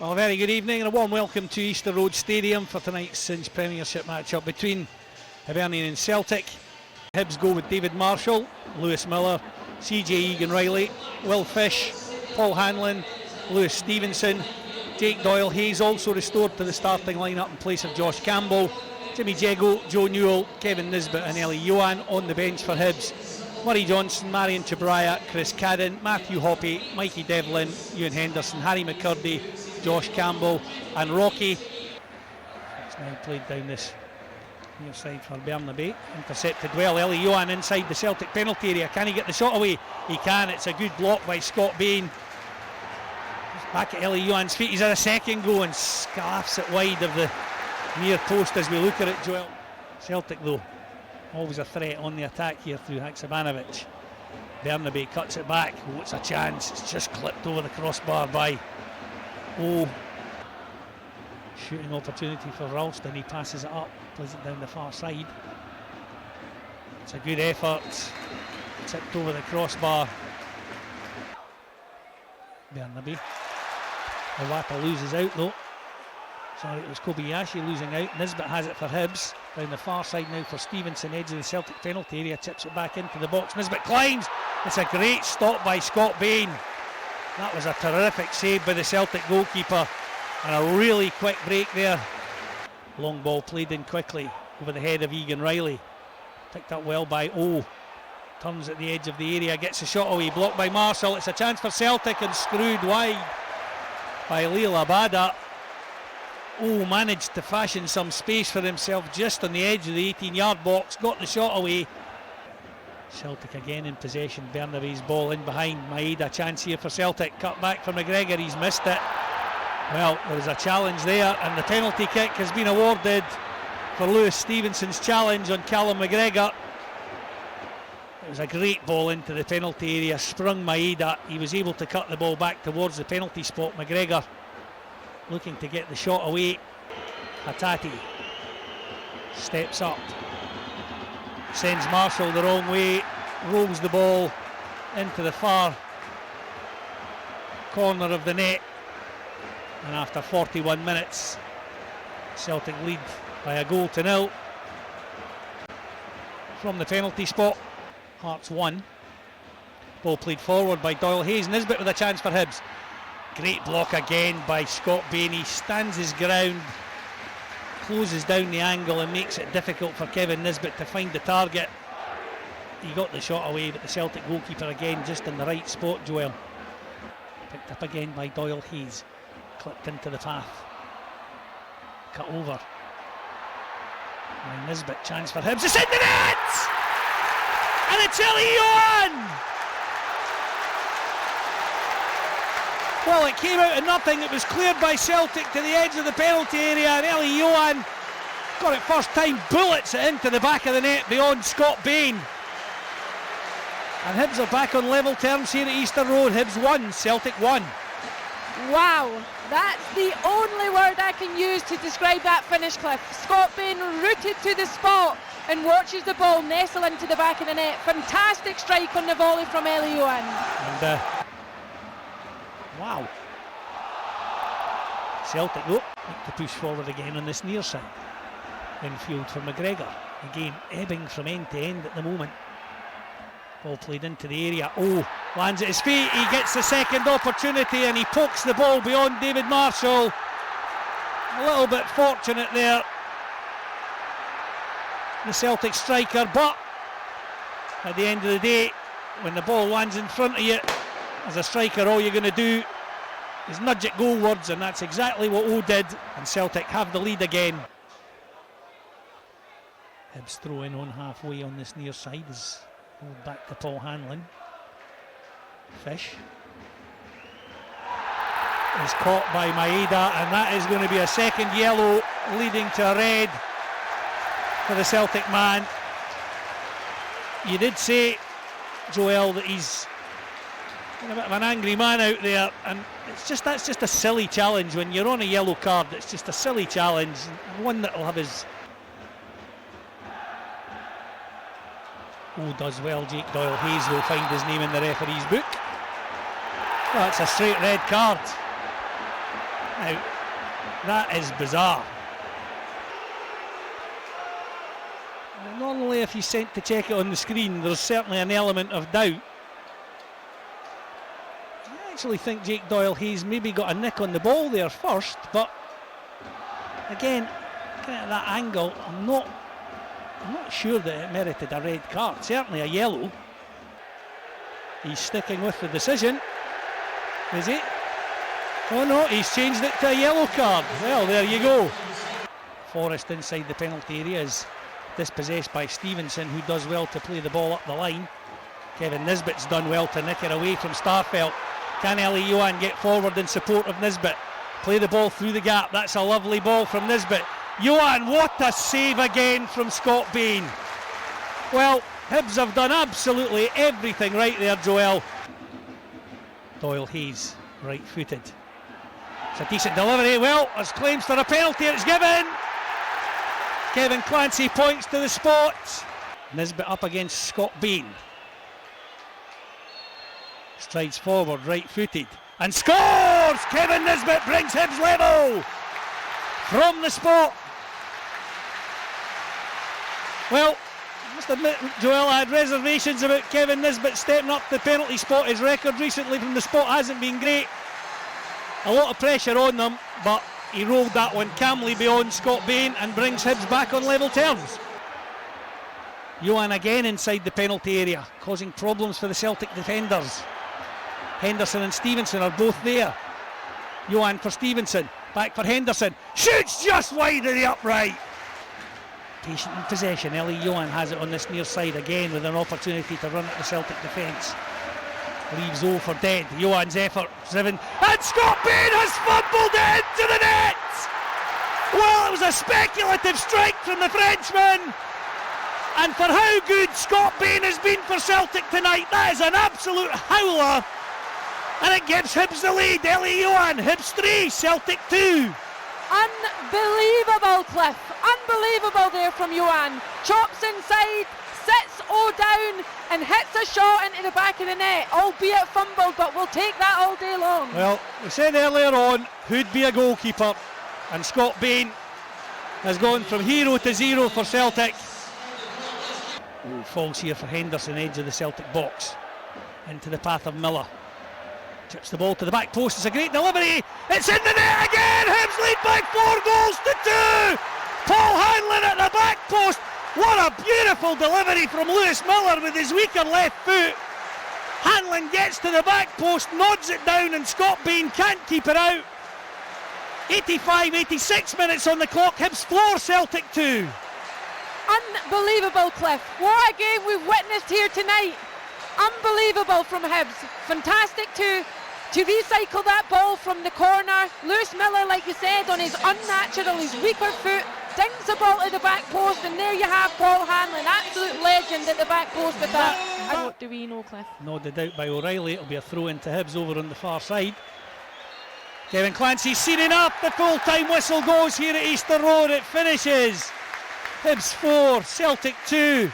Well, a very good evening and a warm welcome to Easter Road Stadium for tonight's cinch Premiership match-up between Hibernian and Celtic. Hibs go with David Marshall, Lewis Miller, CJ Egan-Riley, Will Fish, Paul Hanlon, Lewis Stevenson, Jake Doyle-Hayes also restored to the starting lineup in place of Josh Campbell, Jimmy Jego, Joe Newell, Kevin Nisbet and Ellie Johan on the bench for Hibs. Murray Johnson, Marion Chabraya, Chris Cadden, Matthew Hoppy, Mikey Devlin, Ewan Henderson, Harry McCurdy, Josh Campbell and Rocky. It's now played down this near side for Burnaby. Intercepted well, Ellie Johan inside the Celtic penalty area. Can he get the shot away? He can. It's a good block by Scott Bain. Back at Ellie Johan's feet. He's had a second go and scarfs it wide of the near post as we look at it, Joel. Celtic though, always a threat on the attack here through Haksabanovic. Burnaby cuts it back. Oh, it's a chance. It's just clipped over the crossbar by shooting opportunity for Ralston. He passes it up, plays it down the far side. It's a good effort. Tipped over the crossbar. Burnaby. Iwata loses out though. Sorry, it was Kobayashi losing out. Nisbet has it for Hibs. Down the far side now for Stevenson, edge of the Celtic penalty area. Tips it back into the box. Nisbet climbs. It's a great stop by Scott Bain. That was a terrific save by the Celtic goalkeeper and a really quick break there. Long ball played in quickly over the head of Egan-Riley. Picked up well by Turns at the edge of the area, gets a shot away, blocked by Marshall. It's a chance for Celtic and screwed wide by Leal Abada. Managed to fashion some space for himself just on the edge of the 18-yard box, got the shot away. Celtic again in possession. Burnaby's ball in behind. Maeda, chance here for Celtic. Cut back for McGregor, he's missed it. Well, there was a challenge there and the penalty kick has been awarded for Lewis Stevenson's challenge on Callum McGregor. It was a great ball into the penalty area, sprung Maeda. He was able to cut the ball back towards the penalty spot. McGregor looking to get the shot away. Hattati steps up, sends Marshall the wrong way, rolls the ball into the far corner of the net, and after 41 minutes Celtic lead by a goal to nil from the penalty spot. Hearts 1. Ball played forward by Doyle-Hayes. Nisbet with a chance for Hibs. Great block again by Scott Bain. He stands his ground, closes down the angle and makes it difficult for Kevin Nisbet to find the target. He got the shot away, but the Celtic goalkeeper again just in the right spot, Joel. Picked up again by Doyle-Hayes. Clipped into the path. Cut over. And Nisbet, chance for Hibs. It's in the net! And it's Ellie Johan! Well, it came out of nothing. It was cleared by Celtic to the edge of the penalty area, and Ellie Johan got it first time, bullets it into the back of the net beyond Scott Bain. And Hibs are back on level terms here at Easter Road. Hibs 1, Celtic 1. Wow, that's the only word I can use to describe that finish, Cliff. Scott Bain rooted to the spot and watches the ball nestle into the back of the net. Fantastic strike on the volley from Ellie Johan. And wow. Celtic look to push forward again on this near side. Infield for McGregor. Again, ebbing from end to end at the moment. Ball played into the area. Lands at his feet. He gets the second opportunity and he pokes the ball beyond David Marshall. A little bit fortunate there, the Celtic striker, but at the end of the day, when the ball lands in front of you, as a striker, all you're going to do is nudge it goalwards, and that's exactly what did, and Celtic have the lead again. Hibs throw in on halfway on this near side is back to Paul Hanlon. Fish is caught by Maeda, and that is going to be a second yellow leading to a red for the Celtic man. You did say, Joel, that he's a bit of an angry man out there, and that's just a silly challenge. When you're on a yellow card, it's just a silly challenge, and one that will have his does well. Jake Doyle-Hayes will find his name in the referee's book. Well, it's a straight red card. Now, that is bizarre. Normally if he's sent to check it on the screen, there's certainly an element of doubt. I actually think Jake Doyle-Hayes maybe got a nick on the ball there first, but again, looking at that angle, I'm not sure that it merited a red card, certainly a yellow. He's sticking with the decision, is he? Oh no, he's changed it to a yellow card. Well, there you go. Forrest inside the penalty area is dispossessed by Stevenson, who does well to play the ball up the line. Kevin Nisbet's done well to nick it away from Starfelt. Can Ellie Johan get forward in support of Nisbet? Play the ball through the gap. That's a lovely ball from Nisbet. Johan, what a save again from Scott Bain. Well, Hibs have done absolutely everything right there, Joel. Doyle-Hayes, right-footed. It's a decent delivery. Well, there's claims for a penalty. It's given. Kevin Clancy points to the spot. Nisbet up against Scott Bain. Strides forward, right-footed, and scores! Kevin Nisbet brings Hibs level from the spot. Well, I must admit, Joel, I had reservations about Kevin Nisbet stepping up the penalty spot. His record recently from the spot hasn't been great. A lot of pressure on them, but he rolled that one calmly beyond Scott Bain and brings Hibs back on level terms. Johan again inside the penalty area, causing problems for the Celtic defenders. Henderson and Stevenson are both there. Johan for Stevenson, back for Henderson. Shoots just wide of the upright. Patient in possession. Ellie Johan has it on this near side again with an opportunity to run at the Celtic defence. Leaves O for dead. Johan's effort driven, and Scott Bain has fumbled it into the net. Well, it was a speculative strike from the Frenchman, and for how good Scott Bain has been for Celtic tonight, that is an absolute howler, and it gives Hibs the lead. Ellie Johan, Hibs 3, Celtic 2. Unbelievable, Cliff. Unbelievable there from Johan. Chops inside, sits O down and hits a shot into the back of the net, albeit fumbled, but we'll take that all day long. Well, we said earlier on who'd be a goalkeeper, and Scott Bain has gone from hero to zero for Celtic. Ooh, falls here for Henderson, edge of the Celtic box, into the path of Miller. Chips the ball to the back post. It's a great delivery. It's in the net again. Hibs lead by 4-2. Paul Hanlon at the back post. What a beautiful delivery from Lewis Miller with his weaker left foot. Hanlon gets to the back post, nods it down, and Scott Bain can't keep it out. 86 minutes on the clock. Hibs 4, Celtic 2. Unbelievable, Cliff. What a game we've witnessed here tonight. Unbelievable from Hibs. Fantastic to recycle that ball from the corner. Lewis Miller, like you said, on his unnatural, his weaker foot, dings the ball to the back post, and there you have Paul Hanlon, absolute legend at the back post with that. And what do we know, Cliff? Nodded out by O'Reilly. It'll be a throw into Hibs over on the far side. Kevin Clancy seen enough. The full-time whistle goes here at Easter Road. It finishes. Hibs 4, Celtic 2.